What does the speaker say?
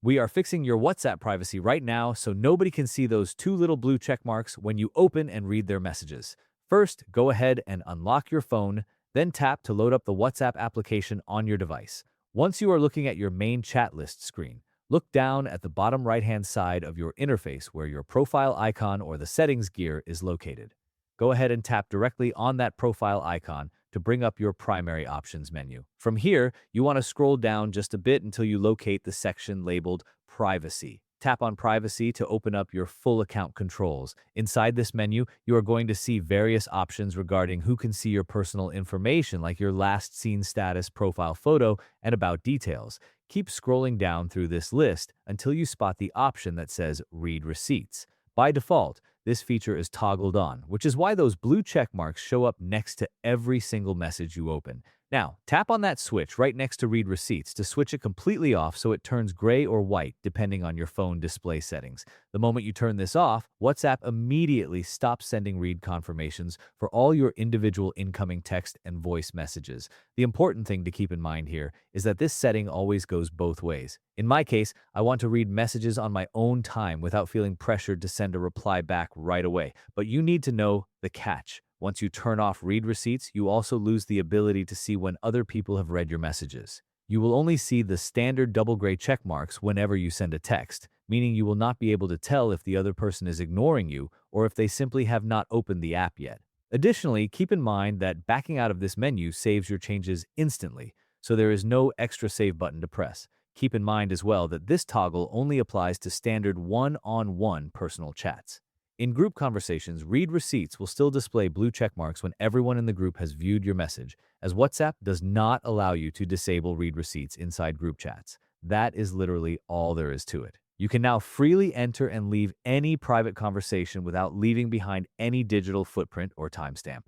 We are fixing your WhatsApp privacy right now so nobody can see those two little blue check marks when you open and read their messages. First, go ahead and unlock your phone, then tap to load up the WhatsApp application on your device. Once you are looking at your main chat list screen, look down at the bottom right-hand side of your interface where your profile icon or the settings gear is located. Go ahead and tap directly on that profile icon to bring up your primary options menu. From here, you want to scroll down just a bit until you locate the section labeled Privacy. Tap on Privacy to open up your full account controls. Inside this menu, you are going to see various options regarding who can see your personal information like your last seen status, profile photo, and about details. Keep scrolling down through this list until you spot the option that says Read Receipts. By default, this feature is toggled on, which is why those blue check marks show up next to every single message you open. Now, tap on that switch right next to Read Receipts to switch it completely off so it turns gray or white depending on your phone display settings. The moment you turn this off, WhatsApp immediately stops sending read confirmations for all your individual incoming text and voice messages. The important thing to keep in mind here is that this setting always goes both ways. In my case, I want to read messages on my own time without feeling pressured to send a reply back right away. But you need to know the catch. Once you turn off read receipts, you also lose the ability to see when other people have read your messages. You will only see the standard double gray check marks whenever you send a text, meaning you will not be able to tell if the other person is ignoring you or if they simply have not opened the app yet. Additionally, keep in mind that backing out of this menu saves your changes instantly, so there is no extra save button to press. Keep in mind as well that this toggle only applies to standard one-on-one personal chats. In group conversations, read receipts will still display blue check marks when everyone in the group has viewed your message, as WhatsApp does not allow you to disable read receipts inside group chats. That is literally all there is to it. You can now freely enter and leave any private conversation without leaving behind any digital footprint or timestamp.